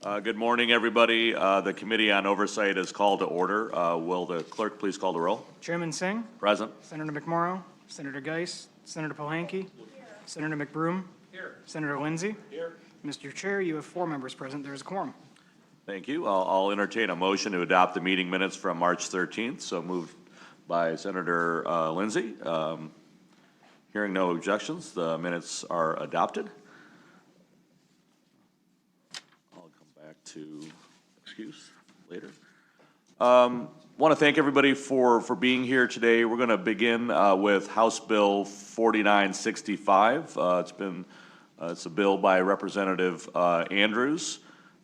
Good morning, everybody. The Committee on Oversight is called to order. Will the clerk please call the roll? Chairman Singh, Present. Senator McMorrow, Senator Geis, Senator Polanki, Senator McBroom, Senator Lindsay. Mr. Chair, you have 4 members present. There is a quorum. Thank you. I'll entertain a motion to adopt the meeting minutes from March 13th. So moved by Senator Lindsay. Hearing no objections, the minutes are adopted. I'll come back to excuse later. Want to thank everybody for being here today. We're going to begin with House Bill 4965. It's a bill by Representative Andrews.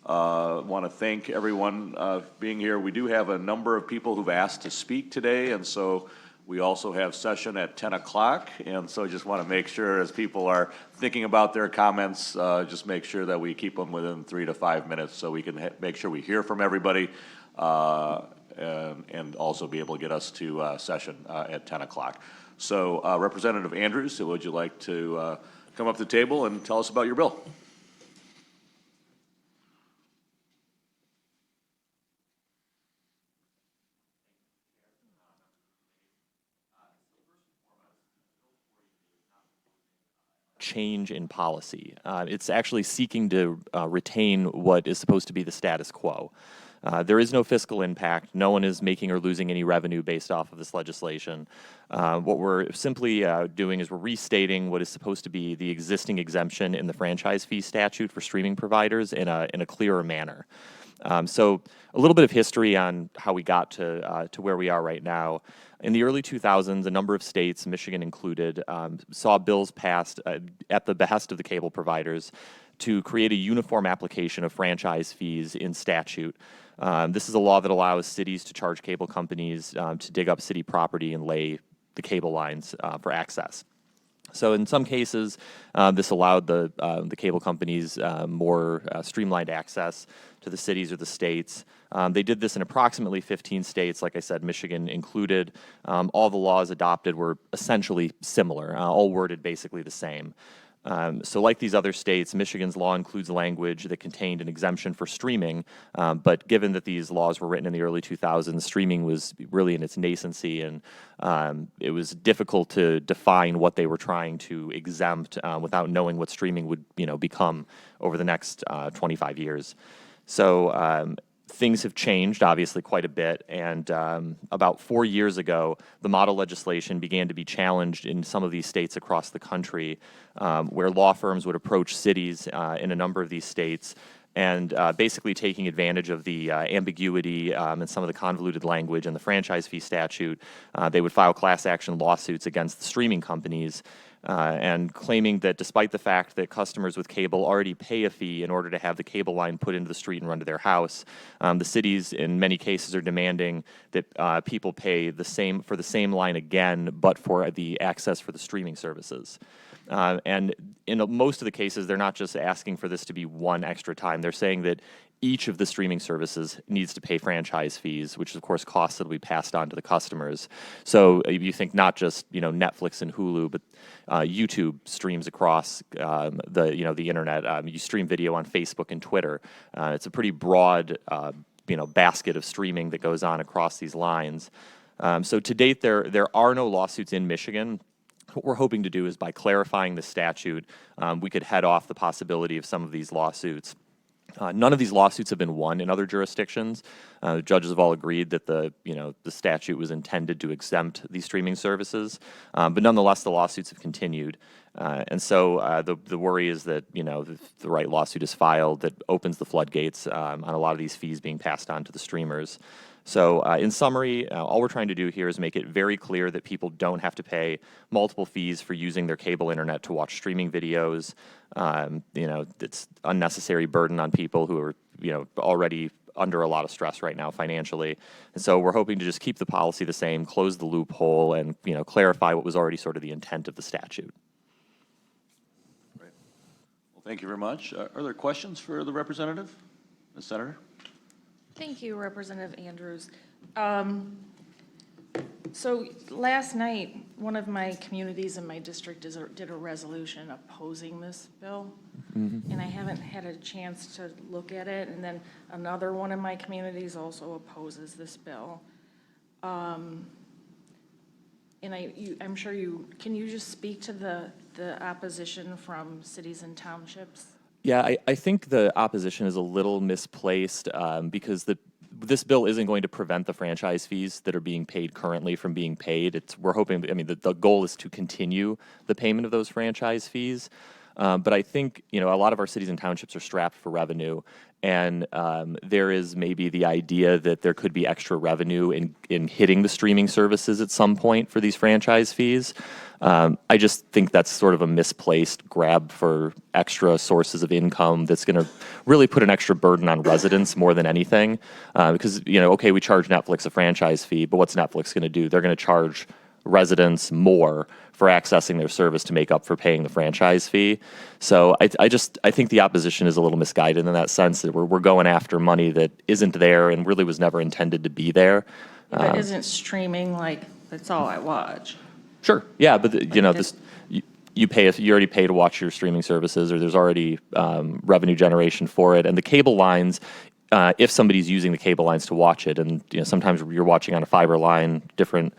Want to thank everyone being here. We do have a number of people who've asked to speak today, and so we also have session at 10 o'clock. And so I just want to make sure, as people are thinking about their comments, just make sure that we keep them within 3 to 5 minutes so we can make sure we hear from everybody and also be able to get us to session at 10 o'clock. So Representative Andrews, would you like to come up to the table and tell us about your bill? Change in policy. It's actually seeking to retain what is supposed to be the status quo. There is no fiscal impact. No one is making or losing any revenue based off of this legislation. What we're simply doing is we're restating what is supposed to be the existing exemption in the franchise fee statute for streaming providers in a clearer manner. So a little bit of history on how we got to where we are right now. In the early 2000s, a number of states, Michigan included, saw bills passed at the behest of the cable providers to create a uniform application of franchise fees in statute. This is a law that allows cities to charge cable companies to dig up city property and lay the cable lines for access. So in some cases, this allowed the cable companies more streamlined access to the cities or the states. They did this in approximately 15 states, like I said, Michigan included. All the laws adopted were essentially similar, all worded basically the same. So like these other states, Michigan's law includes language that contained an exemption for streaming, but given that these laws were written in the early 2000s, streaming was really in its nascency, and it was difficult to define what they were trying to exempt without knowing what streaming would become over the next 25 years. So things have changed, obviously, quite a bit, and about 4 years ago, the model legislation began to be challenged in some of these states across the country, where law firms would approach cities in a number of these states and basically taking advantage of the ambiguity and some of the convoluted language in the franchise fee statute. They would file class action lawsuits against the streaming companies, and claiming that despite the fact that customers with cable already pay a fee in order to have the cable line put into the street and run to their house, the cities in many cases are demanding that people pay the same for the same line again, but for the access for the streaming services. And in most of the cases, they're not just asking for this to be one extra time. They're saying that each of the streaming services needs to pay franchise fees, which is, of course, costs that will be passed on to the customers. So you think not just Netflix and Hulu, but YouTube streams across the internet. You stream video on Facebook and Twitter. It's a pretty broad basket of streaming that goes on across these lines. So to date, there are no lawsuits in Michigan. What we're hoping to do is by clarifying the statute, we could head off the possibility of some of these lawsuits. None of these lawsuits have been won in other jurisdictions. The judges have all agreed that the statute was intended to exempt these streaming services, but nonetheless, the lawsuits have continued. And so the worry is that if the right lawsuit is filed, that opens the floodgates on a lot of these fees being passed on to the streamers. So in summary, all we're trying to do here is make it very clear that people don't have to pay multiple fees for using their cable internet to watch streaming videos. It's unnecessary burden on people who are already under a lot of stress right now financially. And so we're hoping to just keep the policy the same, close the loophole, and clarify what was already sort of the intent of the statute. Great. Well, thank you very much. Are there questions for the representative, the senator? Thank you, Representative Andrews. So last night, one of my communities in my district did a resolution opposing this bill. And I haven't had a chance to look at it. And then another one of my communities also opposes this bill. And I'm sure can you just speak to the opposition from cities and townships? Yeah, I think the opposition is a little misplaced because this bill isn't going to prevent the franchise fees that are being paid currently from being paid. We're hoping, I mean, the goal is to continue the payment of those franchise fees. But I think, a lot of our cities and townships are strapped for revenue. And there is maybe the idea that there could be extra revenue in hitting the streaming services at some point for these franchise fees. I just think that's sort of a misplaced grab for extra sources of income that's going to really put an extra burden on residents more than anything. Because, okay, we charge Netflix a franchise fee, but what's Netflix going to do? They're going to charge residents more for accessing their service to make up for paying the franchise fee. So I think the opposition is a little misguided in that sense, that we're going after money that isn't there and really was never intended to be there. But isn't streaming that's all I watch? Sure. Yeah, but you already pay to watch your streaming services, or there's already revenue generation for it, and the cable lines. If somebody's using the cable lines to watch it, and sometimes you're watching on a fiber line, different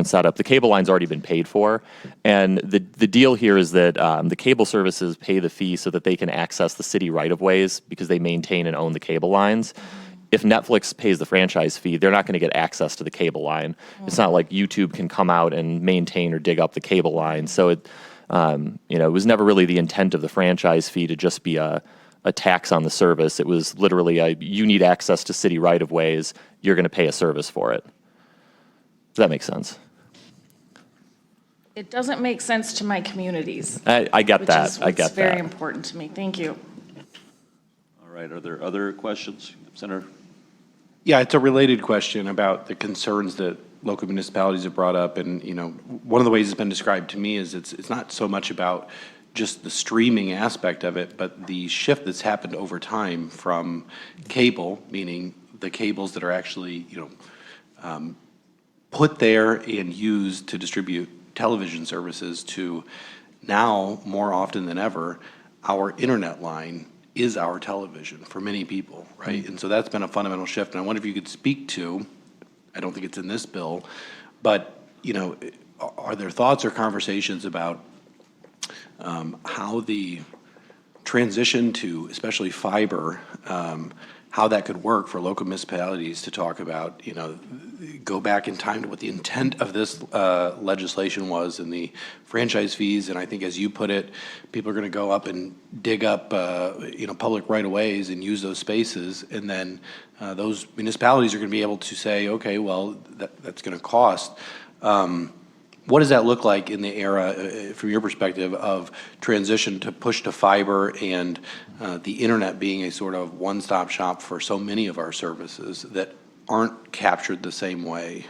setup. The cable line's already been paid for, and the deal here is that the cable services pay the fee so that they can access the city right of ways because they maintain and own the cable lines. If Netflix pays the franchise fee, they're not going to get access to the cable line. It's not like YouTube can come out and maintain or dig up the cable line. So it was never really the intent of the franchise fee to just be a tax on the service. It was literally you need access to city right of ways. You're going to pay a service for it. Does that make sense? It doesn't make sense to my communities. I get that. I get that. It's very important to me. Thank you. All right, are there other questions? Senator? Yeah, it's a related question about the concerns that local municipalities have brought up. And, one of the ways it's been described to me is it's not so much about just the streaming aspect of it, but the shift that's happened over time from cable, meaning the cables that are actually, put there and used to distribute television services, to now, more often than ever, our internet line is our television for many people, right? And so that's been a fundamental shift. And I wonder if you could speak to, I don't think it's in this bill, but, are there thoughts or conversations about how the transition to especially fiber, how that could work for local municipalities to talk about, go back in time to what the intent of this legislation was and the franchise fees. And I think, as you put it, people are going to go up and dig up, public right-of-ways and use those spaces. And then those municipalities are going to be able to say, okay, well, that's going to cost. What does that look like in the era, from your perspective, of transition to push to fiber and the internet being a sort of one-stop shop for so many of our services that aren't captured the same way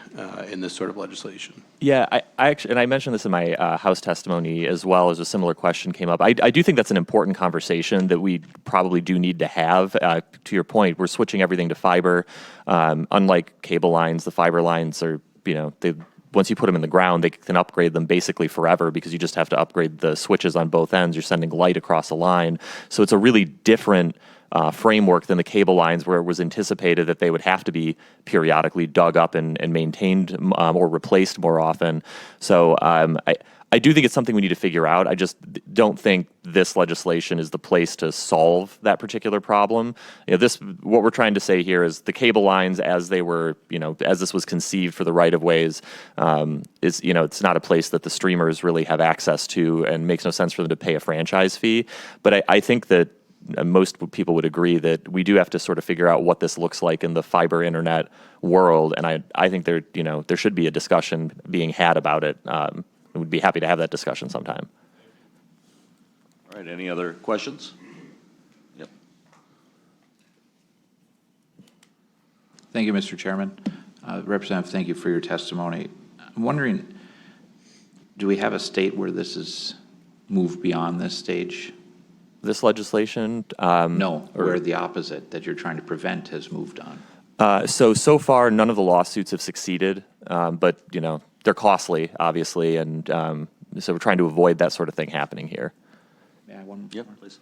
in this sort of legislation? Yeah, I actually, and I mentioned this in my House testimony as well, as a similar question came up. I do think that's an important conversation that we probably do need to have. To your point, we're switching everything to fiber. Unlike cable lines, the fiber lines are, once you put them in the ground, they can upgrade them basically forever because you just have to upgrade the switches on both ends. You're sending light across a line. So it's a really different framework than the cable lines, where it was anticipated that they would have to be periodically dug up and maintained or replaced more often. So I do think it's something we need to figure out. I just don't think this legislation is the place to solve that particular problem. What we're trying to say here is the cable lines, as they were, as this was conceived for the right of ways, it's not a place that the streamers really have access to, and makes no sense for them to pay a franchise fee. But I think that most people would agree that we do have to sort of figure out what this looks like in the fiber internet world, and I think there should be a discussion being had about it. We'd be happy to have that discussion sometime. All right, any other questions? Yep. Thank you, Mr. Chairman. Representative, thank you for your testimony. I'm wondering, do we have a state where this is moved beyond this stage? This legislation? No, where the opposite that you're trying to prevent has moved on. So far, none of the lawsuits have succeeded, but, they're costly, obviously, and so we're trying to avoid that sort of thing happening here. May I one Yep, more? please.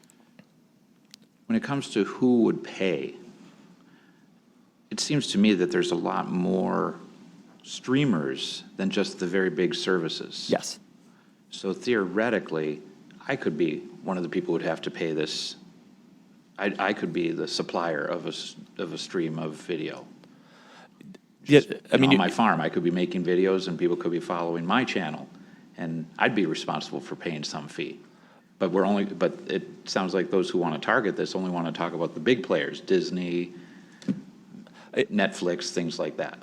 When it comes to who would pay, it seems to me that there's a lot more streamers than just the very big services. Yes. So theoretically, I could be one of the people who'd have to pay this. I could be the supplier of a stream of video. Yeah, I mean, On my farm, I could be making videos and people could be following my channel, and I'd be responsible for paying some fee. But it sounds like those who want to target this only want to talk about the big players, Disney, Netflix, things like that.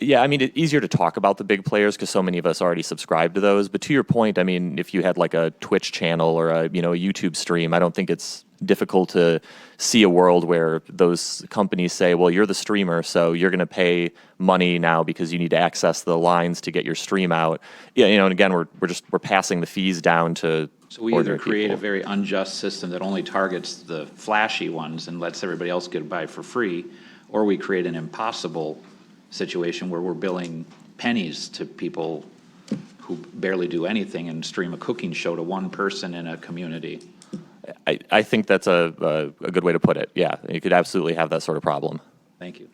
Yeah, I mean, it's easier to talk about the big players because so many of us already subscribe to those. But to your point, I mean, if you had like a Twitch channel or a YouTube stream, I don't think it's difficult to see a world where those companies say, well, you're the streamer, so you're going to pay money now because you need to access the lines to get your stream out. Yeah, and again, we're passing the fees down to So we either ordinary create a people. very unjust system that only targets the flashy ones and lets everybody else get by for free, or we create an impossible situation where we're billing pennies to people who barely do anything and stream a cooking show to one person in a community. I think that's a good way to put it. Yeah, you could absolutely have that sort of problem. Thank you.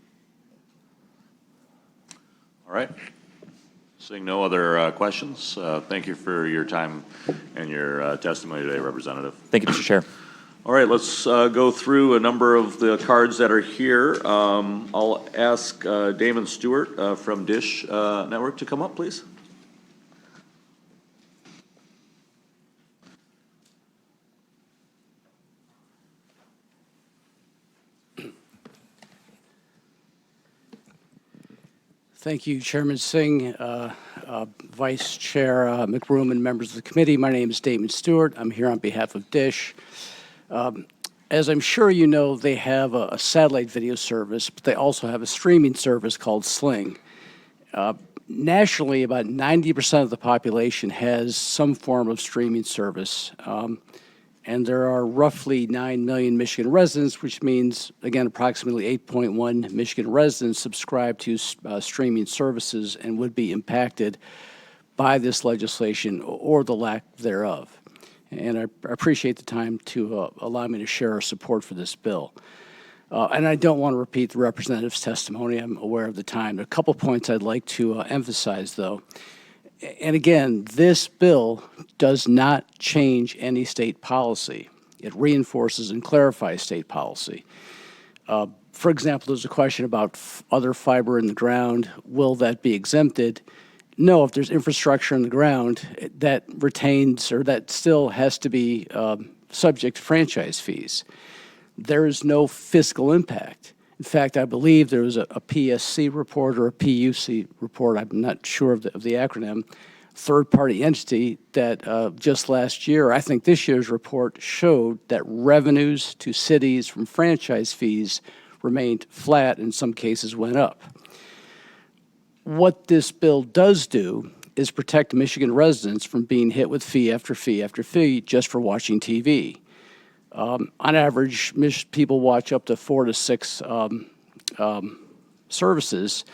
All right. Seeing no other questions, thank you for your time and your testimony today, Representative. Thank you, Mr. Chair. All right, let's go through a number of the cards that are here. I'll ask Damon Stewart from Dish Network to come up, please. Thank you, Chairman Singh, Vice Chair McBroom, and members of the committee. My name is Damon Stewart. I'm here on behalf of Dish. As I'm sure you know, they have a satellite video service, but they also have a streaming service called Sling. Nationally, about 90% of the population has some form of streaming service. And there are roughly 9 million Michigan residents, which means, again, approximately 8.1 Michigan residents subscribe to streaming services and would be impacted by this legislation or the lack thereof. And I appreciate the time to allow me to share our support for this bill. And I don't want to repeat the representative's testimony. I'm aware of the time. A couple points I'd like to emphasize, though. And again, this bill does not change any state policy. It reinforces and clarifies state policy. For example, there's a question about other fiber in the ground. Will that be exempted? No, if there's infrastructure in the ground, that retains or that still has to be subject to franchise fees. There is no fiscal impact. In fact, I believe there was a PSC report or a PUC report, I'm not sure of the acronym, third-party entity that just last year, I think this year's report showed that revenues to cities from franchise fees remained flat, in some cases went up. What this bill does do is protect Michigan residents from being hit with fee after fee after fee just for watching TV. On average, people watch up to 4 to 6 services,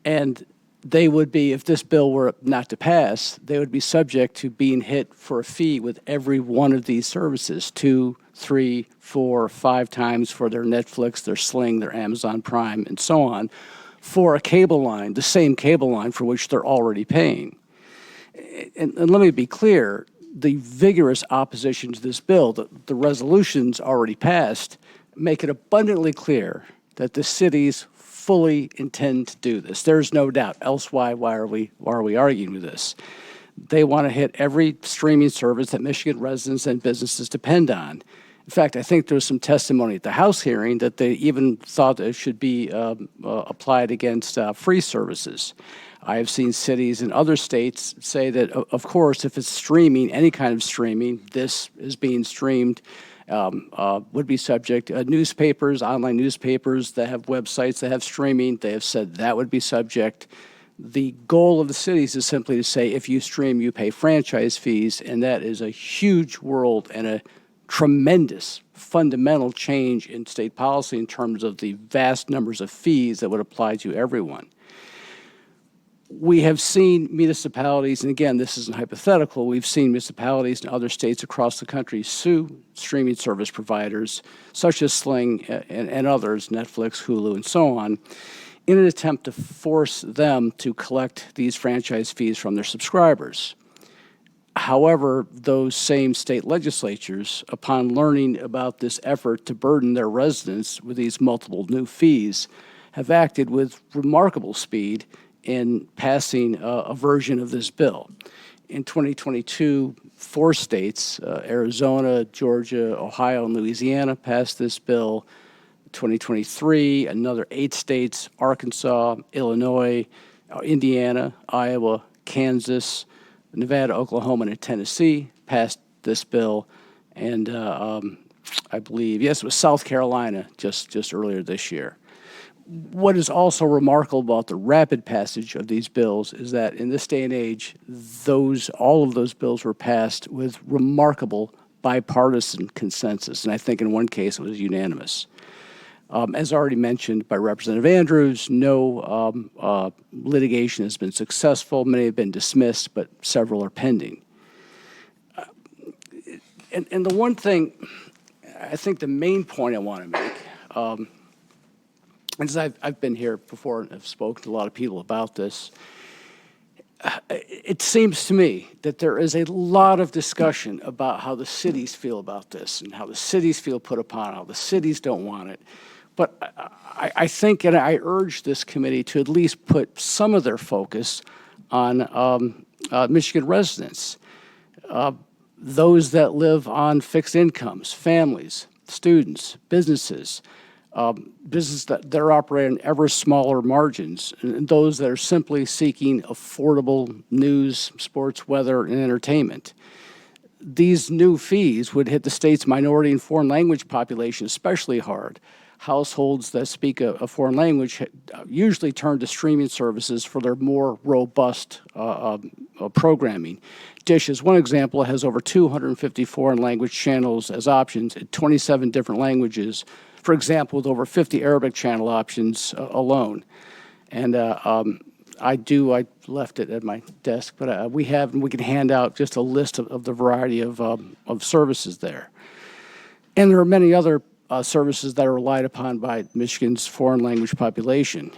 and they would be, if this bill were not to pass, they would be subject to being hit for a fee with every one of these services, 2, 3, 4, 5 times for their Netflix, their Sling, their Amazon Prime, and so on, for a cable line, the same cable line for which they're already paying. And let me be clear, the vigorous opposition to this bill, the resolutions already passed, make it abundantly clear that the cities fully intend to do this. There's no doubt. Else why are we arguing with this? They want to hit every streaming service that Michigan residents and businesses depend on. In fact, I think there was some testimony at the House hearing that they even thought it should be applied against free services. I have seen cities in other states say that, of course, if it's streaming, any kind of streaming, this is being streamed, would be subject. Newspapers, online newspapers that have websites that have streaming, they have said that would be subject. The goal of the cities is simply to say, if you stream, you pay franchise fees, and that is a huge world and a tremendous fundamental change in state policy in terms of the vast numbers of fees that would apply to everyone. We have seen municipalities, and again, this isn't hypothetical, we've seen municipalities in other states across the country sue streaming service providers such as Sling and others, Netflix, Hulu, and so on, in an attempt to force them to collect these franchise fees from their subscribers. However, those same state legislatures, upon learning about this effort to burden their residents with these multiple new fees, have acted with remarkable speed in passing a version of this bill. In 2022, 4 states, Arizona, Georgia, Ohio, and Louisiana, passed this bill. 2023, another 8 states, Arkansas, Illinois, Indiana, Iowa, Kansas, Nevada, Oklahoma, and Tennessee passed this bill. And I believe, yes, it was South Carolina just earlier this year. What is also remarkable about the rapid passage of these bills is that in this day and age, all of those bills were passed with remarkable bipartisan consensus, and I think in one case it was unanimous. As already mentioned by Representative Andrews, no litigation has been successful. Many have been dismissed, but several are pending. And the one thing, I think the main point I want to make, and I've been here before and have spoken to a lot of people about this, it seems to me that there is a lot of discussion about how the cities feel about this and how the cities feel put upon, how the cities don't want it. But I think, and I urge this committee to at least put some of their focus on Michigan residents, those that live on fixed incomes, families, students, businesses that they're operating ever smaller margins, and those that are simply seeking affordable news, sports, weather, and entertainment. These new fees would hit the state's minority and foreign language population especially hard. Households that speak a foreign language usually turn to streaming services for their more robust programming. Dish, as one example, has over 250 foreign language channels as options in 27 different languages, for example, with over 50 Arabic channel options alone. And I left it at my desk, but we can hand out just a list of the variety of services there. And there are many other services that are relied upon by Michigan's foreign language population.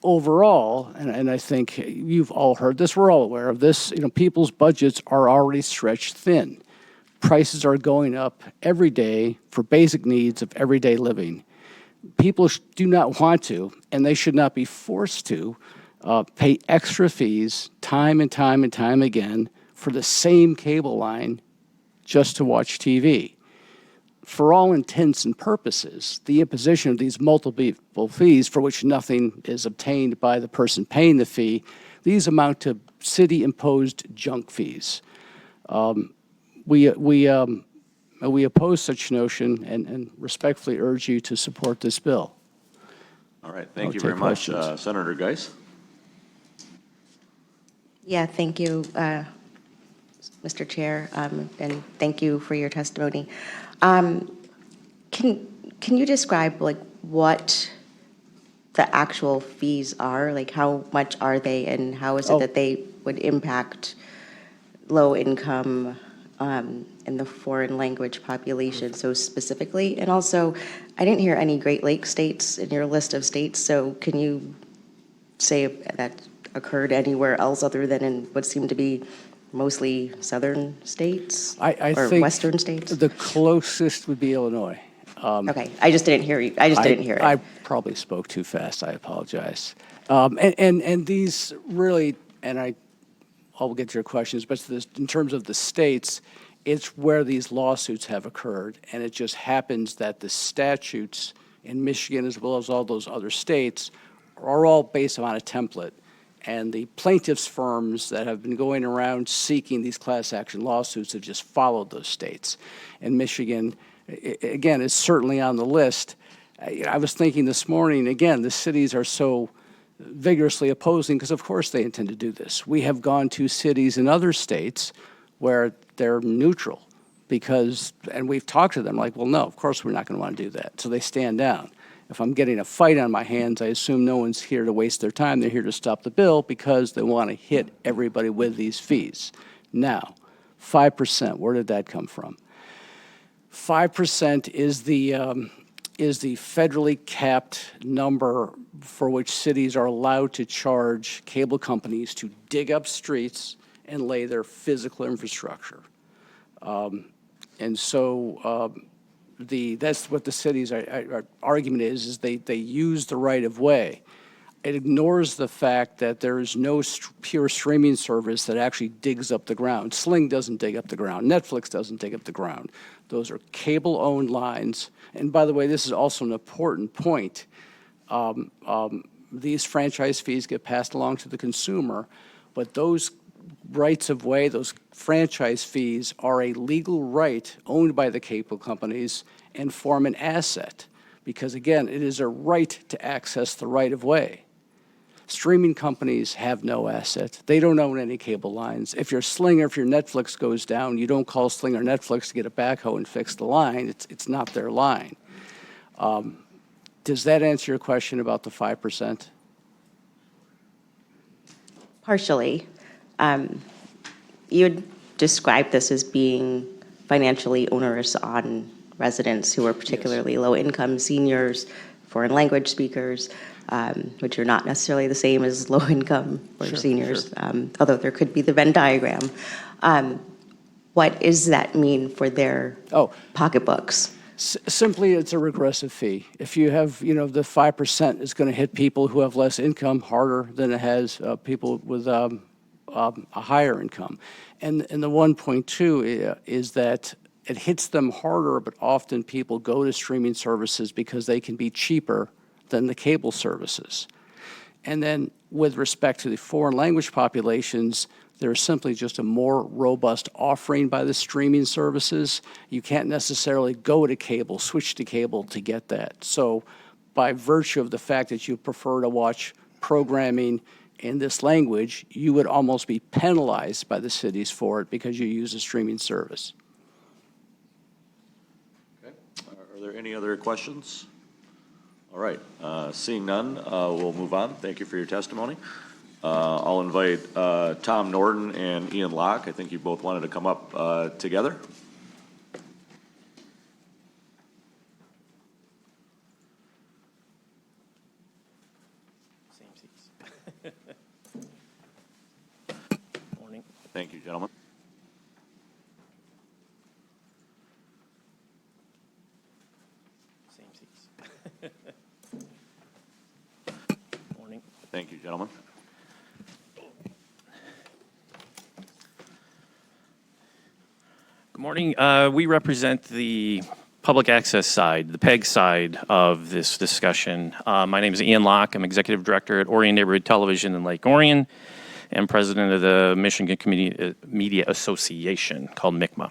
Overall, and I think you've all heard this, we're all aware of this, people's budgets are already stretched thin. Prices are going up every day for basic needs of everyday living. People do not want to, and they should not be forced to, pay extra fees time and time and time again for the same cable line just to watch TV. For all intents and purposes, the imposition of these multiple fees for which nothing is obtained by the person paying the fee, these amount to city-imposed junk fees. We oppose such notion and respectfully urge you to support this bill. All right, thank you very much. Senator Geis? Yeah, thank you, Mr. Chair, and thank you for your testimony. Can you describe what the actual fees are? Like how much are they, and how is it that they would impact low income and the foreign language population so specifically? And also, I didn't hear any Great Lakes states in your list of states, so can you say if that occurred anywhere else other than in what seemed to be mostly southern states or think western states? The closest would be Illinois. Okay, I just didn't hear you. I just didn't hear it. I probably spoke too fast. I apologize. And these really, and I'll get to your questions, but in terms of the states, it's where these lawsuits have occurred, and it just happens that the statutes in Michigan, as well as all those other states, are all based on a template. And the plaintiffs' firms that have been going around seeking these class action lawsuits have just followed those states. And Michigan, again, is certainly on the list. I was thinking this morning, again, the cities are so vigorously opposing because, of course, they intend to do this. We have gone to cities in other states where they're neutral. because, and we've talked to them, like, well, no, of course we're not going to want to do that. So they stand down. If I'm getting a fight on my hands, I assume no one's here to waste their time. They're here to stop the bill because they want to hit everybody with these fees. Now, 5%, where did that come from? 5% is the federally capped number for which cities are allowed to charge cable companies to dig up streets and lay their physical infrastructure. And so that's what the city's argument is they use the right of way. It ignores the fact that there is no pure streaming service that actually digs up the ground. Sling doesn't dig up the ground. Netflix doesn't dig up the ground. Those are cable-owned lines. And by the way, this is also an important point. These franchise fees get passed along to the consumer, but those rights of way, those franchise fees are a legal right owned by the cable companies and form an asset because, again, it is a right to access the right of way. Streaming companies have no asset. They don't own any cable lines. If your Sling or if your Netflix goes down, you don't call Sling or Netflix to get a backhoe and fix the line. It's not their line. Does that answer your question about the 5%? Partially. You had described this as being financially onerous on residents who are particularly low income, seniors, foreign language speakers, which are not necessarily the same as low income or seniors, although there could be the Venn diagram. What does that mean for their pocketbooks? Simply, it's a regressive fee. If you have, the 5% is going to hit people who have less income harder than it has people with a higher income. And the 1.2 is that it hits them harder, but often people go to streaming services because they can be cheaper than the cable services. And then with respect to the foreign language populations, there's simply just a more robust offering by the streaming services. You can't necessarily go to cable, switch to cable to get that. So by virtue of the fact that you prefer to watch programming in this language, you would almost be penalized by the cities for it because you use a streaming service. Okay. Are there any other questions? All right. Seeing none, we'll move on. Thank you for your testimony. I'll invite Tom Norton and Ian Locke. I think you both wanted to come up together. Same seats. Morning. Thank you, gentlemen. Same seats. Morning. Thank you, gentlemen. Good morning. We represent the public access side, the PEG side of this discussion. My name is Ian Locke. I'm Executive Director at Orion Neighborhood Television in Lake Orion and President of the Michigan Community Media Association called MICMA.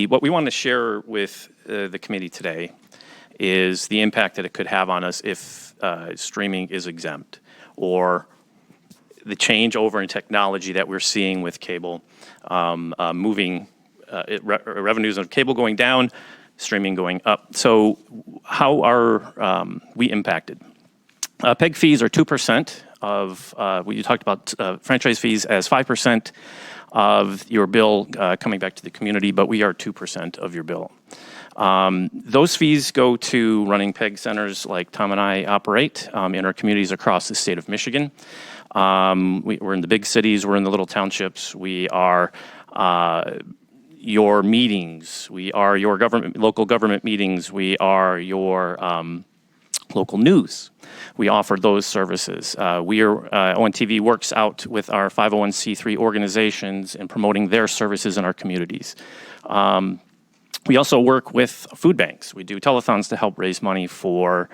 What we want to share with the committee today is the impact that it could have on us if streaming is exempt, or the change over in technology that we're seeing with cable, moving revenues of cable going down, streaming going up. So how are we impacted? PEG fees are 2% of, you talked about franchise fees as 5% of your bill coming back to the community, but we are 2% of your bill. Those fees go to running PEG centers like Tom and I operate in our communities across the state of Michigan. We're in the big cities, we're in the little townships, we are your meetings, we are your local government meetings, we are your local news. We offer those services. ONTV works out with our 501c3 organizations in promoting their services in our communities. We also work with food banks. We do telethons to help raise money for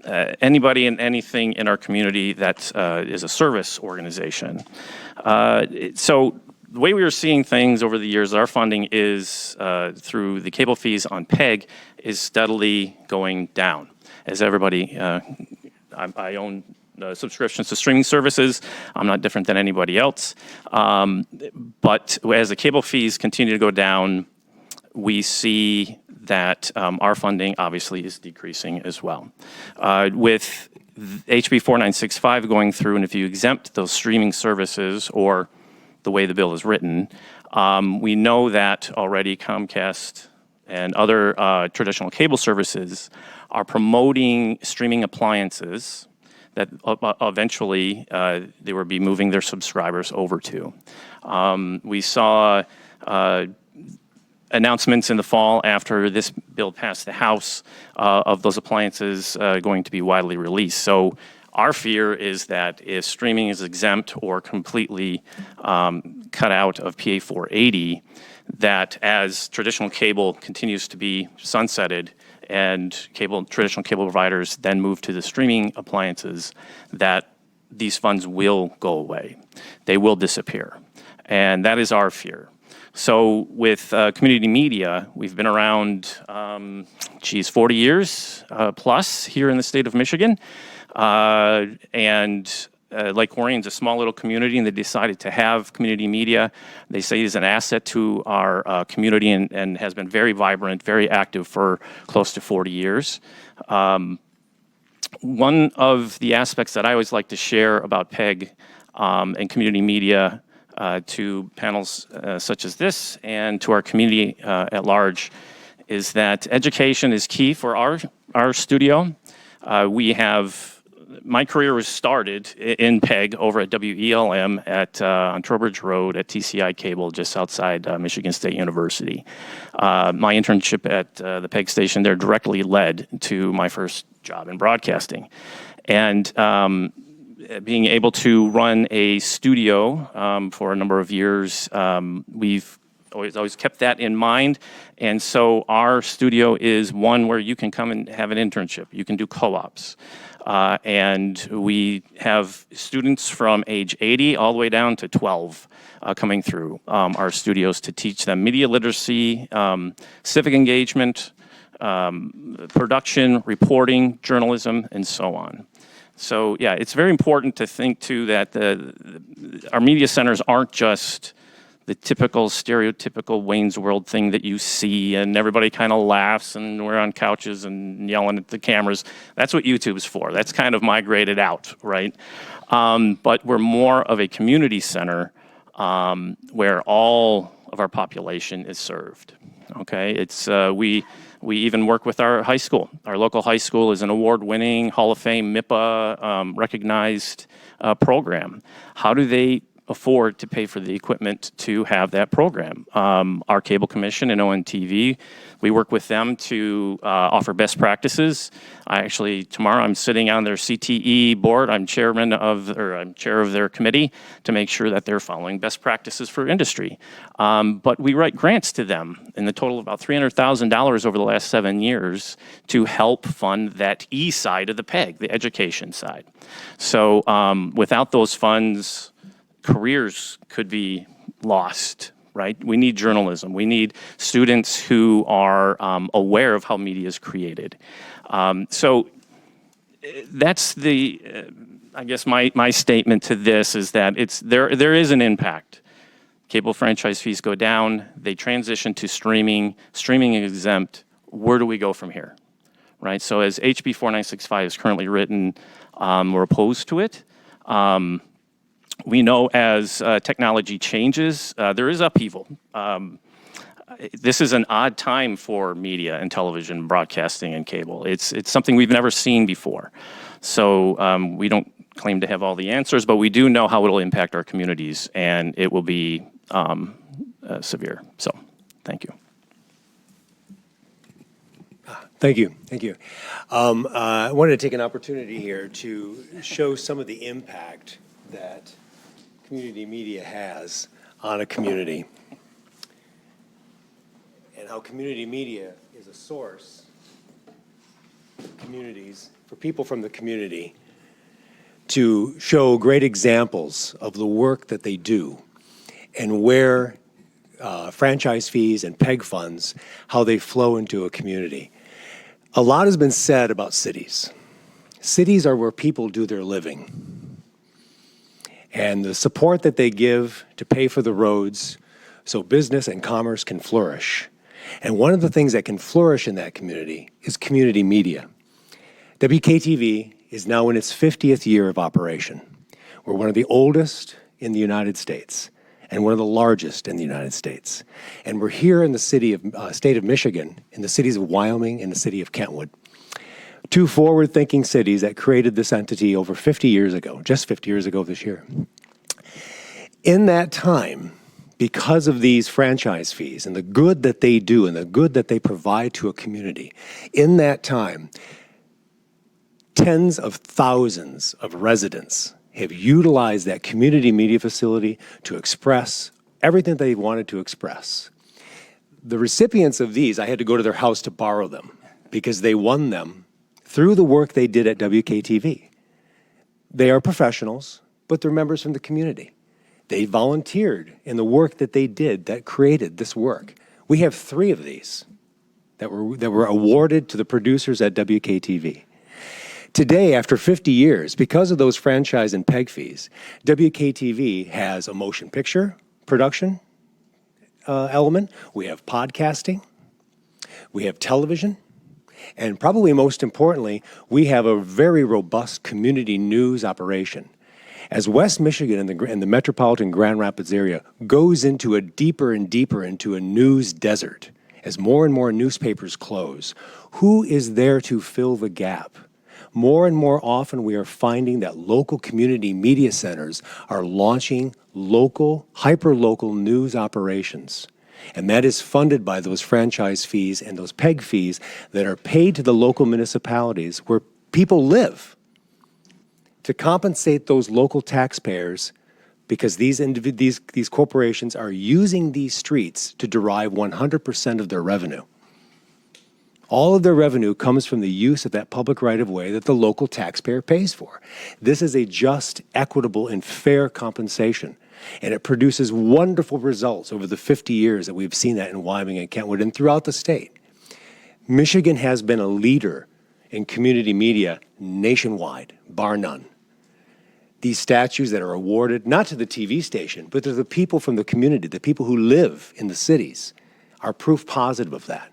anybody and anything in our community that is a service organization. So the way we are seeing things over the years, our funding is through the cable fees on PEG is steadily going down. As everybody, I own subscriptions to streaming services. I'm not different than anybody else. But as the cable fees continue to go down, we see that our funding obviously is decreasing as well. With HB 4965 going through, and if you exempt those streaming services or the way the bill is written, we know that already Comcast and other traditional cable services are promoting streaming appliances that eventually they will be moving their subscribers over to. We saw announcements in the fall after this bill passed the House of those appliances going to be widely released. So our fear is that if streaming is exempt or completely cut out of PA 480, that as traditional cable continues to be sunsetted and traditional cable providers then move to the streaming appliances, that these funds will go away. They will disappear. And that is our fear. So with community media, we've been around, 40 years plus here in the state of Michigan. Lake Orion's a small little community, and they decided to have community media. They say it's an asset to our community and has been very vibrant, very active for close to 40 years. One of the aspects that I always like to share about PEG and community media to panels such as this and to our community at large is that education is key for our studio. My career was started in PEG over at WELM on Trowbridge Road at TCI Cable, just outside Michigan State University. My internship at the PEG station there directly led to my first job in broadcasting. And being able to run a studio for a number of years, we've always kept that in mind. And so our studio is one where you can come and have an internship. You can do co-ops. And we have students from age 80 all the way down to 12 coming through our studios to teach them media literacy, civic engagement, production, reporting, journalism, and so on. So yeah, it's very important to think too that our media centers aren't just the typical stereotypical Wayne's World thing that you see and everybody kind of laughs and we're on couches and yelling at the cameras. That's what YouTube's for. That's kind of migrated out, right? But we're more of a community center where all of our population is served. Okay, it's we even work with our high school. Our local high school is an award-winning, Hall of Fame, MICMA recognized program. How do they afford to pay for the equipment to have that program? Our cable commission and ONTV, we work with them to offer best practices. Tomorrow I'm sitting on their CTE board. I'm chair of their committee to make sure that they're following best practices for industry. But we write grants to them in the total of about $300,000 over the last 7 years to help fund that E side of the PEG, the education side. So without those funds, careers could be lost, right? We need journalism. We need students who are aware of how media is created. So that's I guess my statement to this is that there is an impact. Cable franchise fees go down, they transition to streaming is exempt. Where do we go from here, right? So as HB 4965 is currently written, we're opposed to it. We know as technology changes, there is upheaval. This is an odd time for media and television, broadcasting and cable. It's something we've never seen before. So we don't claim to have all the answers, but we do know how it'll impact our communities, and it will be severe. So thank you. Thank you. Thank you. I wanted to take an opportunity here to show some of the impact that community media has on a community and how community media is a source for communities, for people from the community to show great examples of the work that they do and where franchise fees and PEG funds, how they flow into a community. A lot has been said about cities. Cities are where people do their living. And the support that they give to pay for the roads so business and commerce can flourish. And one of the things that can flourish in that community is community media. WKTV is now in its 50th year of operation. We're one of the oldest in the United States and one of the largest in the United States. And we're here in the state of Michigan, in the cities of Wyoming and the city of Kentwood. Two forward-thinking cities that created this entity over 50 years ago, just 50 years ago this year. In that time, because of these franchise fees and the good that they do and the good that they provide to a community, in that time, tens of thousands of residents have utilized that community media facility to express everything they wanted to express. The recipients of these, I had to go to their house to borrow them because they won them through the work they did at WKTV. They are professionals, but they're members from the community. They volunteered in the work that they did that created this work. We have 3 of these that were awarded to the producers at WKTV. Today, after 50 years, because of those franchise and PEG fees, WKTV has a motion picture production element. We have podcasting. We have television. And probably most importantly, we have a very robust community news operation. As West Michigan and the metropolitan Grand Rapids area goes into a deeper and deeper into a news desert, as more and more newspapers close, who is there to fill the gap? More and more often, we are finding that local community media centers are launching local, hyper-local news operations. And that is funded by those franchise fees and those PEG fees that are paid to the local municipalities where people live to compensate those local taxpayers because these corporations are using these streets to derive 100% of their revenue. All of their revenue comes from the use of that public right-of-way that the local taxpayer pays for. This is a just, equitable, and fair compensation. And it produces wonderful results over the 50 years that we've seen that in Wyoming and Kentwood and throughout the state. Michigan has been a leader in community media nationwide, bar none. These statues that are awarded, not to the TV station, but to the people from the community, the people who live in the cities, are proof positive of that.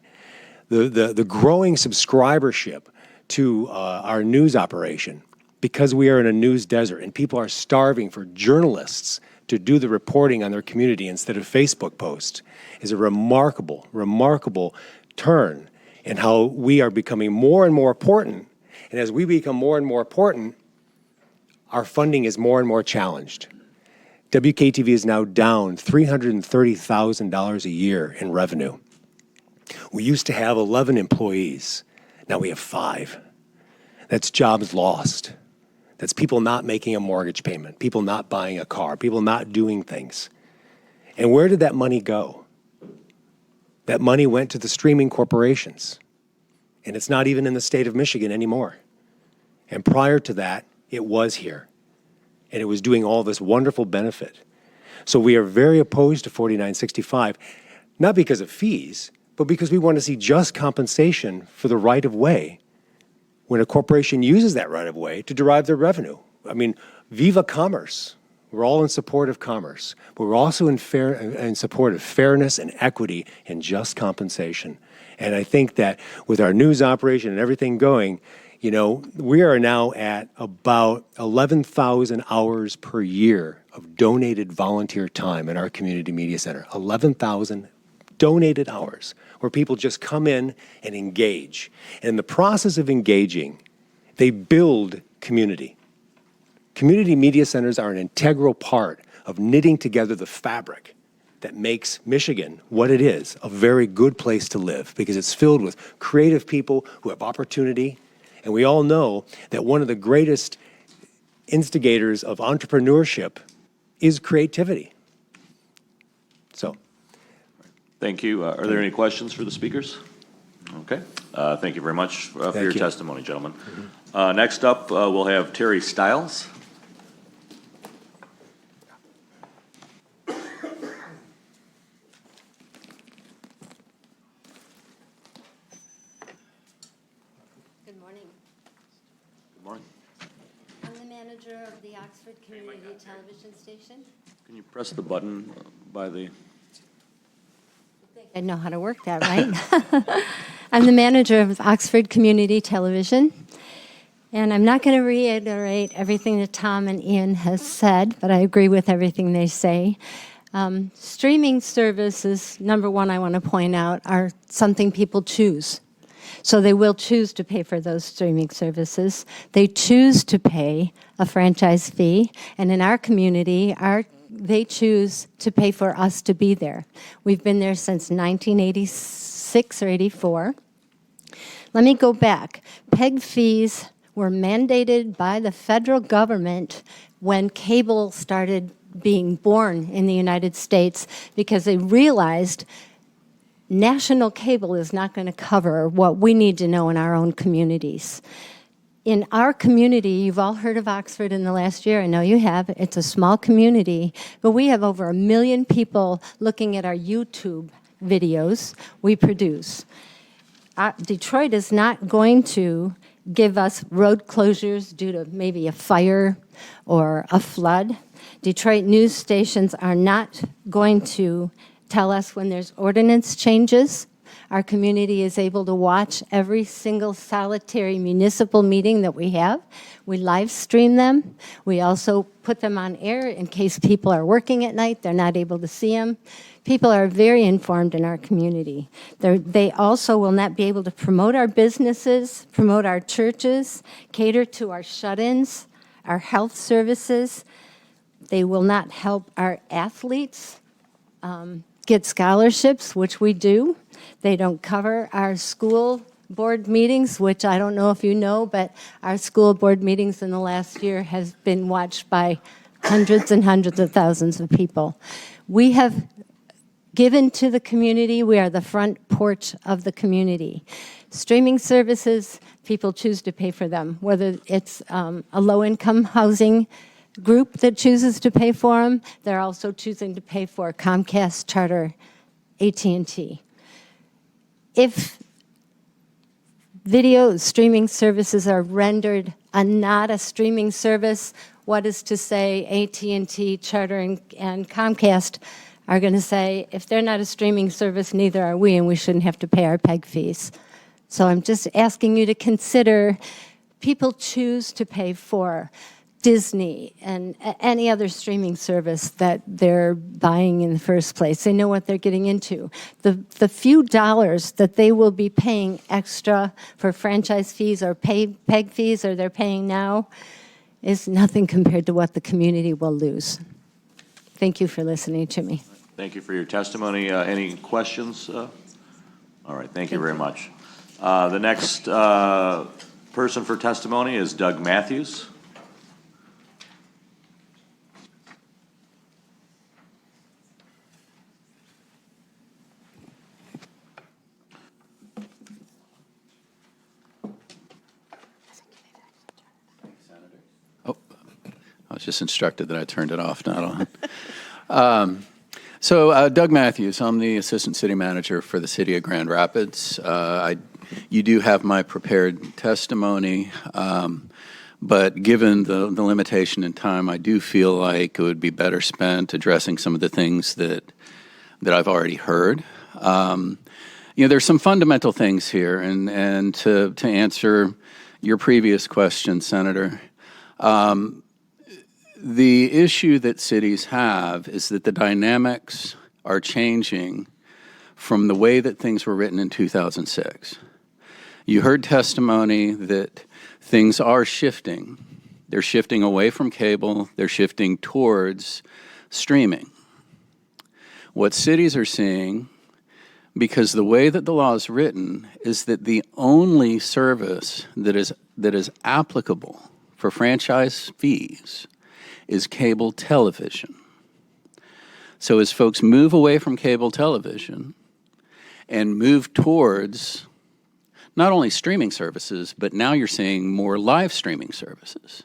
The growing subscribership to our news operation, because we are in a news desert and people are starving for journalists to do the reporting on their community instead of Facebook posts, is a remarkable, remarkable turn in how we are becoming more and more important. And as we become more and more important, our funding is more and more challenged. WKTV is now down $330,000 a year in revenue. We used to have 11 employees. Now we have 5. That's jobs lost. That's people not making a mortgage payment, people not buying a car, people not doing things. And where did that money go? That money went to the streaming corporations. And it's not even in the state of Michigan anymore. And prior to that, it was here. And it was doing all this wonderful benefit. So we are very opposed to 4965, not because of fees, but because we want to see just compensation for the right-of-way when a corporation uses that right-of-way to derive their revenue. I mean, viva commerce. We're all in support of commerce, but we're also in support of fairness and equity and just compensation. And I think that with our news operation and everything going, you know, we are now at about 11,000 hours per year of donated volunteer time in our community media center. 11,000 donated hours where people just come in and engage. And in the process of engaging, they build community. Community media centers are an integral part of knitting together the fabric that makes Michigan what it is, a very good place to live, because it's filled with creative people who have opportunity. And we all know that one of the greatest instigators of entrepreneurship is creativity. So. Thank you. Are there any questions for the speakers? Okay. Thank you very much for your testimony, gentlemen. Next up, we'll have Terri Stiles. Good morning. Good morning. manager of the Oxford Community Television Station. Can you press the button by the? I know how to work that, right? I'm the manager of Oxford Community Television. And I'm not going to reiterate everything that Tom and Ian has said, but I agree with everything they say. Streaming services, number one, I want to point out, are something people choose. So they will choose to pay for those streaming services. They choose to pay a franchise fee. And in our community, they choose to pay for us to be there. We've been there since 1986 or 84. Let me go back. PEG fees were mandated by the federal government when cable started being born in the United States because they realized national cable is not going to cover what we need to know in our own communities. In our community, you've all heard of Oxford in the last year. I know you have. It's a small community, but we have over 1 million people looking at our YouTube videos we produce. Detroit is not going to give us road closures due to maybe a fire or a flood. Detroit news stations are not going to tell us when there's ordinance changes. Our community is able to watch every single solitary municipal meeting that we have. We live stream them. We also put them on air in case people are working at night, they're not able to see them. People are very informed in our community. They also will not be able to promote our businesses, promote our churches, cater to our shut-ins, our health services. They will not help our athletes get scholarships, which we do. They don't cover our school board meetings, which I don't know if you know, but our school board meetings in the last year has been watched by hundreds and hundreds of thousands of people. We have given to the community. We are the front porch of the community. Streaming services, people choose to pay for them, whether it's a low-income housing group that chooses to pay for them. They're also choosing to pay for Comcast, Charter, AT&T. If video streaming services are rendered not a streaming service, what is to say AT&T, Charter, and Comcast are going to say, if they're not a streaming service, neither are we, and we shouldn't have to pay our PEG fees. So I'm just asking you to consider people choose to pay for Disney and any other streaming service that they're buying in the first place. They know what they're getting into. The few dollars that they will be paying extra for franchise fees or PEG fees or they're paying now is nothing compared to what the community will lose. Thank you for listening to me. Thank you for your testimony. Any questions? All right, thank you very much. The next person for testimony is Doug Matthews. I was just instructed that I turned it off, not on. Doug Matthews, I'm the Assistant City Manager for the City of Grand Rapids. You do have my prepared testimony, but given the limitation in time, I do feel like it would be better spent addressing some of the things that I've already heard. There's some fundamental things here, and to answer your previous question, Senator, the issue that cities have is that the dynamics are changing from the way that things were written in 2006. You heard testimony that things are shifting. They're shifting away from cable. They're shifting towards streaming. What cities are seeing, because the way that the law is written, is that the only service that is applicable for franchise fees is cable television. So as folks move away from cable television and move towards not only streaming services, but now you're seeing more live streaming services.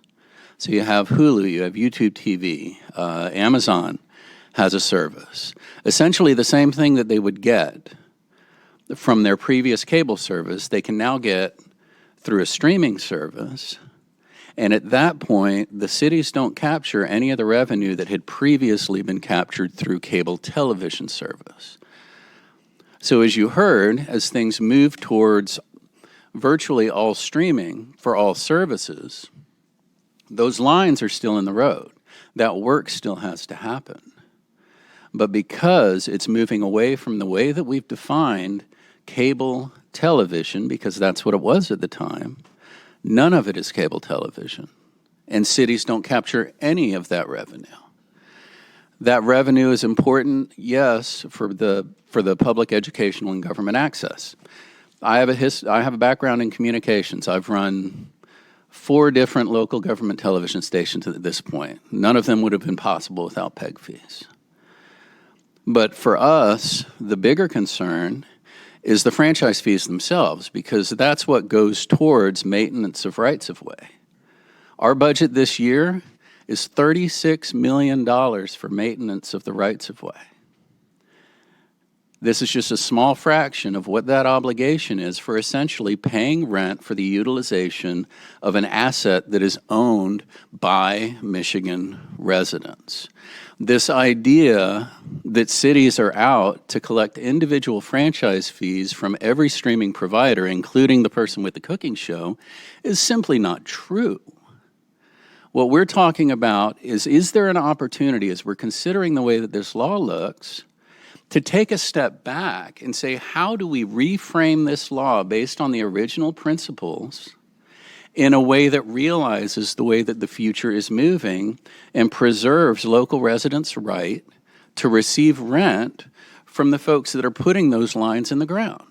So you have Hulu, you have YouTube TV, Amazon has a service. Essentially the same thing that they would get from their previous cable service, they can now get through a streaming service. And at that point, the cities don't capture any of the revenue that had previously been captured through cable television service. So as you heard, as things move towards virtually all streaming for all services, those lines are still in the road. That work still has to happen. But because it's moving away from the way that we've defined cable television, because that's what it was at the time, none of it is cable television. And cities don't capture any of that revenue. That revenue is important, yes, for the public educational and government access. I have a background in communications. I've run 4 different local government television stations at this point. None of them would have been possible without PEG fees. But for us, the bigger concern is the franchise fees themselves, because that's what goes towards maintenance of rights of way. Our budget this year is $36 million for maintenance of the rights of way. This is just a small fraction of what that obligation is for essentially paying rent for the utilization of an asset that is owned by Michigan residents. This idea that cities are out to collect individual franchise fees from every streaming provider, including the person with the cooking show, is simply not true. What we're talking about is there an opportunity, as we're considering the way that this law looks, to take a step back and say, how do we reframe this law based on the original principles in a way that realizes the way that the future is moving and preserves local residents' right to receive rent from the folks that are putting those lines in the ground?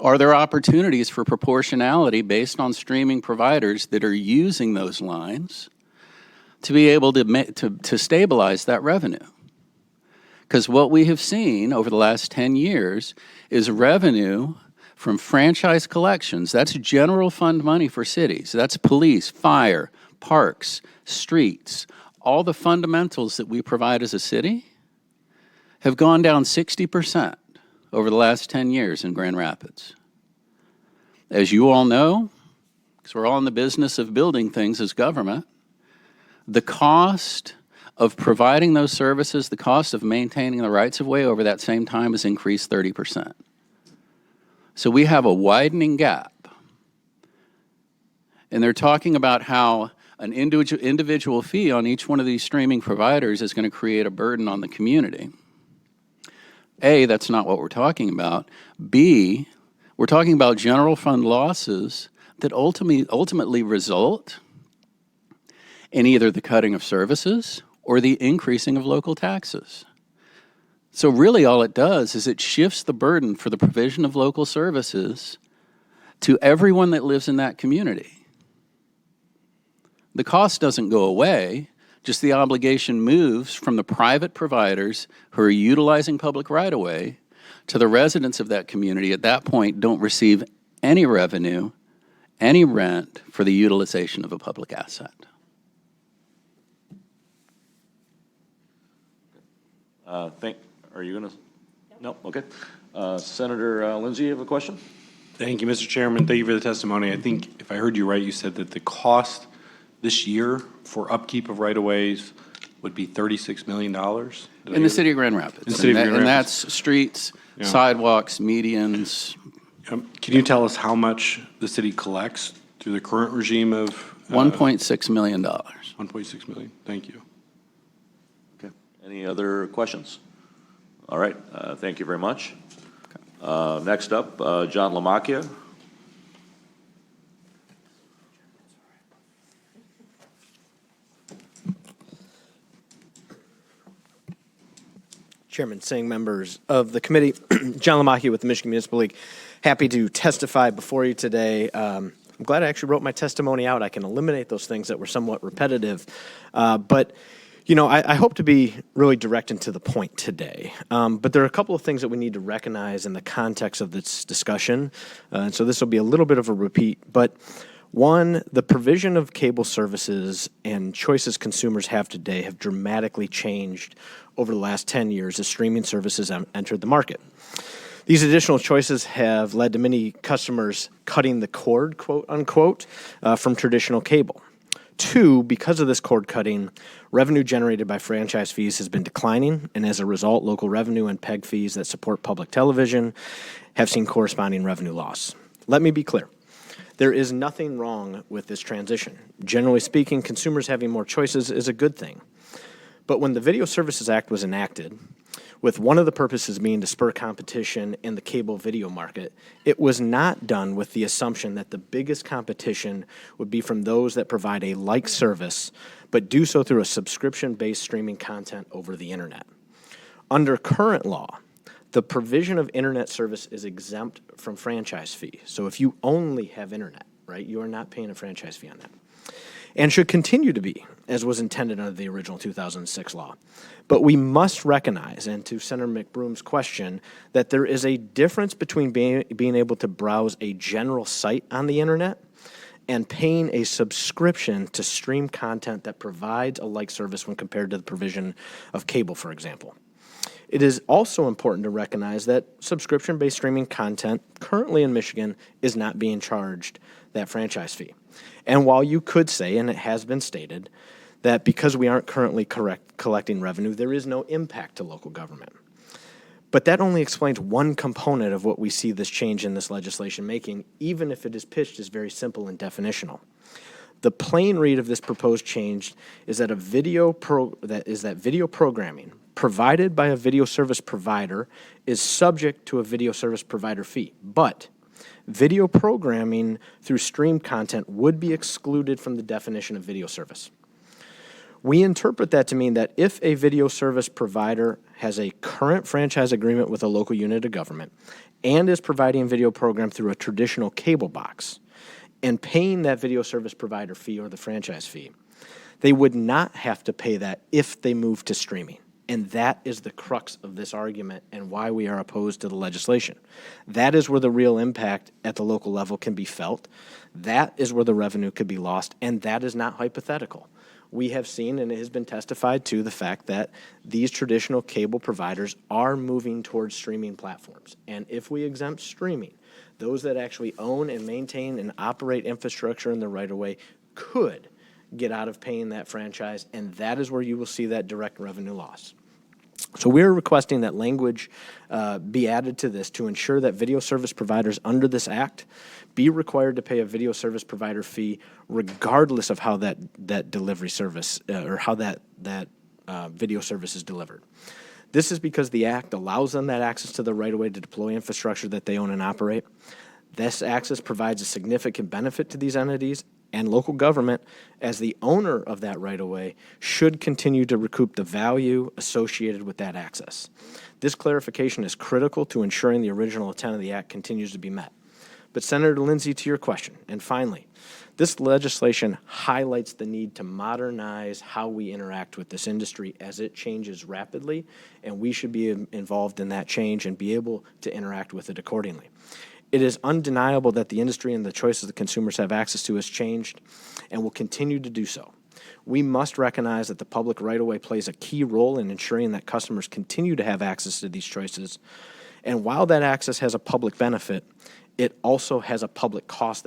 Are there opportunities for proportionality based on streaming providers that are using those lines to be able to stabilize that revenue? Because what we have seen over the last 10 years is revenue from franchise collections. That's general fund money for cities. That's police, fire, parks, streets. All the fundamentals that we provide as a city have gone down 60% over the last 10 years in Grand Rapids. As you all know, because we're all in the business of building things as government, the cost of providing those services, the cost of maintaining the rights of way over that same time has increased 30%. So we have a widening gap. And they're talking about how an individual fee on each one of these streaming providers is going to create a burden on the community. A, that's not what we're talking about. B, we're talking about general fund losses that ultimately result in either the cutting of services or the increasing of local taxes. So really all it does is it shifts the burden for the provision of local services to everyone that lives in that community. The cost doesn't go away, just the obligation moves from the private providers who are utilizing public right-of-way to the residents of that community. At that point, don't receive any revenue, any rent for the utilization of a public asset. Are you going to? No? Okay. Senator Lindsay, you have a question? Thank you, Mr. Chairman. Thank you for the testimony. I think if I heard you right, you said that the cost this year for upkeep of right-of-ways would be $36 million? In the city of Grand Rapids. In the city of Grand Rapids. And that's streets, sidewalks, medians. Can you tell us how much the city collects through the current regime of? $1.6 million. $1.6 million. Thank you. Okay. Any other questions? All right. Thank you very much. Next up, John LaMacchia. Chairman Singh, members of the committee, John LaMacchia with the Michigan Municipal League. Happy to testify before you today. I'm glad I actually wrote my testimony out. I can eliminate those things that were somewhat repetitive. But, you know, I hope to be really direct and to the point today. But there are a couple of things that we need to recognize in the context of this discussion. And so this will be a little bit of a repeat. But one, the provision of cable services and choices consumers have today have dramatically changed over the last 10 years as streaming services entered the market. These additional choices have led to many customers cutting the cord, quote unquote, from traditional cable. Two, because of this cord cutting, revenue generated by franchise fees has been declining, and as a result, local revenue and PEG fees that support public television have seen corresponding revenue loss. Let me be clear. There is nothing wrong with this transition. Generally speaking, consumers having more choices is a good thing. But when the Video Services Act was enacted, with one of the purposes being to spur competition in the cable video market, it was not done with the assumption that the biggest competition would be from those that provide a like service, but do so through a subscription-based streaming content over the internet. Under current law, the provision of internet service is exempt from franchise fee. So if you only have internet, right, you are not paying a franchise fee on that. And should continue to be, as was intended under the original 2006 law. But we must recognize, and to Senator McBroom's question, that there is a difference between being able to browse a general site on the internet and paying a subscription to stream content that provides a like service when compared to the provision of cable, for example. It is also important to recognize that subscription-based streaming content currently in Michigan is not being charged that franchise fee. And while you could say, and it has been stated, that because we aren't currently collecting revenue, there is no impact to local government. But that only explains one component of what we see this change in this legislation making, even if it is pitched as very simple and definitional. The plain read of this proposed change is that video programming provided by a video service provider is subject to a video service provider fee, but video programming through stream content would be excluded from the definition of video service. We interpret that to mean that if a video service provider has a current franchise agreement with a local unit of government and is providing a video program through a traditional cable box and paying that video service provider fee or the franchise fee, they would not have to pay that if they move to streaming. And that is the crux of this argument and why we are opposed to the legislation. That is where the real impact at the local level can be felt. That is where the revenue could be lost, and that is not hypothetical. We have seen, and it has been testified to, the fact that these traditional cable providers are moving towards streaming platforms. And if we exempt streaming, those that actually own and maintain and operate infrastructure in the right-of-way could get out of paying that franchise, and that is where you will see that direct revenue loss. So we're requesting that language be added to this to ensure that video service providers under this act be required to pay a video service provider fee regardless of how that delivery service or how that video service is delivered. This is because the act allows them that access to the right-of-way to deploy infrastructure that they own and operate. This access provides a significant benefit to these entities, and local government, as the owner of that right-of-way, should continue to recoup the value associated with that access. This clarification is critical to ensuring the original intent of the act continues to be met. But Senator Lindsay, to your question, and finally, this legislation highlights the need to modernize how we interact with this industry as it changes rapidly, and we should be involved in that change and be able to interact with it accordingly. It is undeniable that the industry and the choices the consumers have access to has changed and will continue to do so. We must recognize that the public right-of-way plays a key role in ensuring that customers continue to have access to these choices. And while that access has a public benefit, it also has a public cost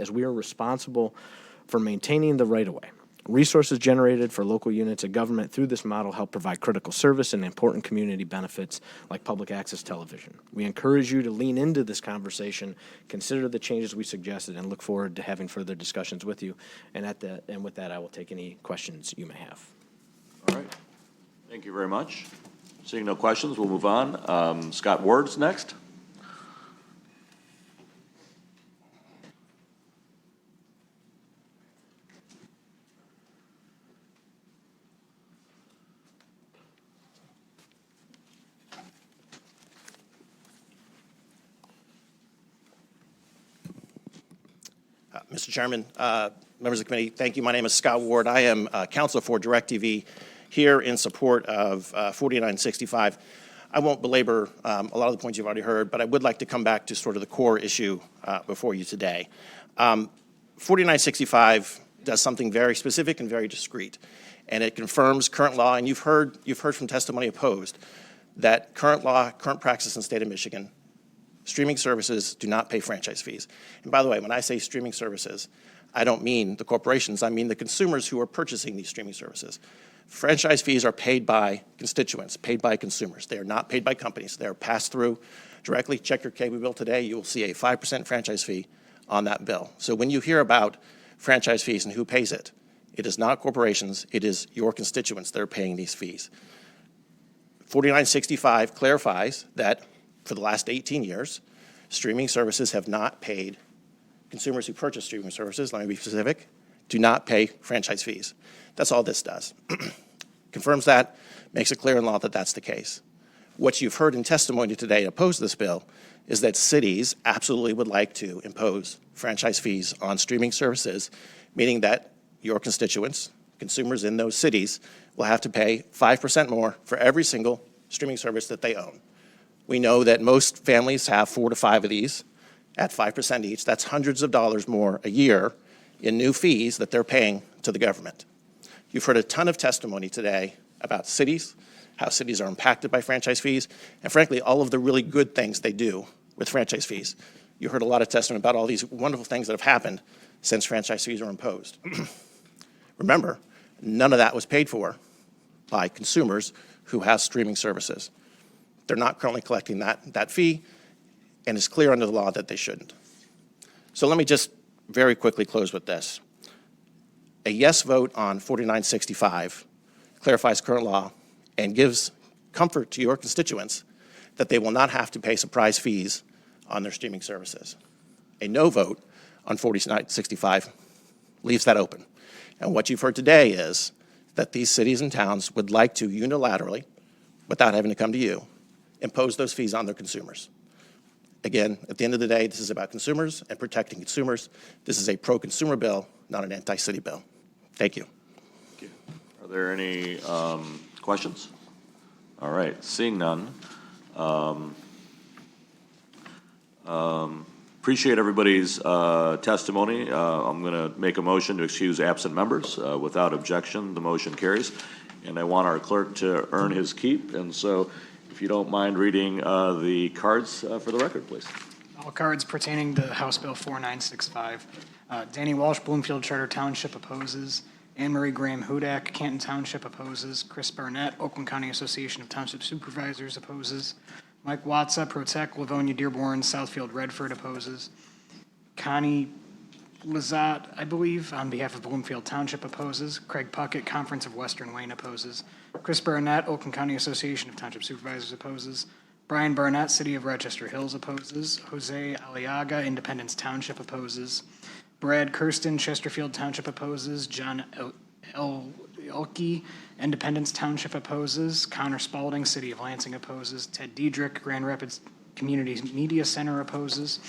as we are responsible for maintaining the right-of-way. Resources generated for local units of government through this model help provide critical service and important community benefits like public access television. We encourage you to lean into this conversation, consider the changes we suggested, and look forward to having further discussions with you. And with that, I will take any questions you may have. All right. Thank you very much. Seeing no questions, we'll move on. Scott Ward's next. Mr. Chairman, members of the committee, thank you. My name is Scott Ward. I am counsel for DirecTV here in support of 4965. I won't belabor a lot of the points you've already heard, but I would like to come back to sort of the core issue before you today. 4965 does something very specific and very discrete, and it confirms current law, and you've heard from testimony opposed, that current law, current practice in the state of Michigan, streaming services do not pay franchise fees. And by the way, when I say streaming services, I don't mean the corporations, I mean the consumers who are purchasing these streaming services. Franchise fees are paid by constituents, paid by consumers. They are not paid by companies. They are passed through directly. Check your cable bill today, you will see a 5% franchise fee on that bill. So when you hear about franchise fees and who pays it, it is not corporations, it is your constituents that are paying these fees. 4965 clarifies that for the last 18 years, streaming services have not paid, consumers who purchase streaming services, let me be specific, do not pay franchise fees. That's all this does. Confirms that, makes it clear in law that that's the case. What you've heard in testimony today to oppose this bill is that cities absolutely would like to impose franchise fees on streaming services, meaning that your constituents, consumers in those cities, will have to pay 5% more for every single streaming service that they own. We know that most families have 4 to 5 of these at 5% each. That's hundreds of dollars more a year in new fees that they're paying to the government. You've heard a ton of testimony today about cities, how cities are impacted by franchise fees, and frankly, all of the really good things they do with franchise fees. You heard a lot of testimony about all these wonderful things that have happened since franchise fees were imposed. Remember, none of that was paid for by consumers who have streaming services. They're not currently collecting that fee, and it's clear under the law that they shouldn't. So let me just very quickly close with this. A yes vote on 4965 clarifies current law and gives comfort to your constituents that they will not have to pay surprise fees on their streaming services. A no vote on 4965 leaves that open. And what you've heard today is that these cities and towns would like to unilaterally, without having to come to you, impose those fees on their consumers. Again, at the end of the day, this is about consumers and protecting consumers. This is a pro-consumer bill, not an anti-city bill. Thank you. Thank you. Are there any questions? All right, seeing none. Appreciate everybody's testimony. I'm going to make a motion to excuse absent members. Without objection, the motion carries. And I want our clerk to earn his keep. And so if you don't mind reading the cards for the record, please. All cards pertaining to House Bill 4965. Danny Walsh, Bloomfield Charter Township opposes. Anne Marie Graham Hudak, Canton Township opposes. Chris Barnett, Oakland County Association of Township Supervisors opposes. Mike Watsa, Protect, Livonia, Dearborn, Southfield, Redford opposes. Connie Lazat, I believe, on behalf of Bloomfield Township opposes. Craig Puckett, Conference of Western Wayne opposes. Chris Barnett, Oakland County Association of Township Supervisors opposes. Brian Barnett, City of Rochester Hills opposes. Jose Aliaga, Independence Township opposes. Brad Kirsten, Chesterfield Township opposes. John Elke, Independence Township opposes. Connor Spalding, City of Lansing opposes. Ted Diedrich, Grand Rapids Community Media Center opposes.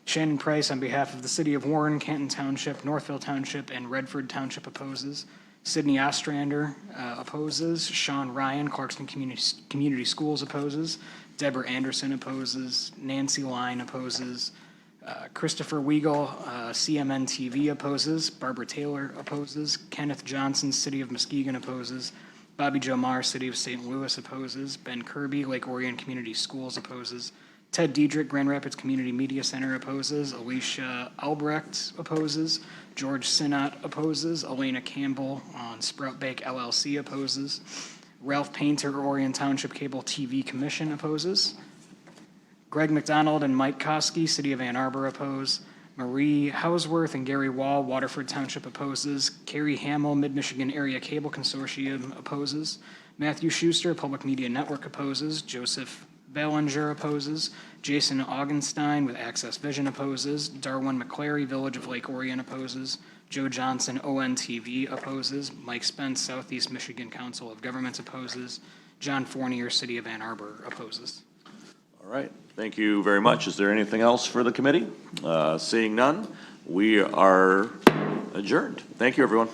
Shannon Price, on behalf of the City of Warren, Canton Township, Northville Township, and Redford Township opposes. Sydney Ostrander opposes. Sean Ryan, Clarkston Community Schools opposes. Deborah Anderson opposes. Nancy Line opposes. Christopher Weigel, CMN TV opposes. Barbara Taylor opposes. Kenneth Johnson, City of Muskegon opposes. Bobby Joe Marr, City of St. Louis opposes. Ben Kirby, Lake Orion Community Schools opposes. Ted Diedrich, Grand Rapids Community Media Center opposes. Alicia Albrecht opposes. George Sinnott opposes. Elena Campbell on Sprout Bake LLC opposes. Ralph Painter, Orion Township Cable TV Commission opposes. Greg McDonald and Mike Koski, City of Ann Arbor oppose. Marie Hausworth and Gary Wall, Waterford Township opposes. Carrie Hamill, Mid-Michigan Area Cable Consortium opposes. Matthew Schuster, Public Media Network opposes. Joseph Ballinger opposes. Jason Augenstein with Access Vision opposes. Darwin McClary, Village of Lake Orion opposes. Joe Johnson, ONTV opposes. Mike Spence, Southeast Michigan Council of Governments opposes. John Fournier, City of Ann Arbor opposes. All right, thank you very much. Is there anything else for the committee? Seeing none, we are adjourned. Thank you, everyone.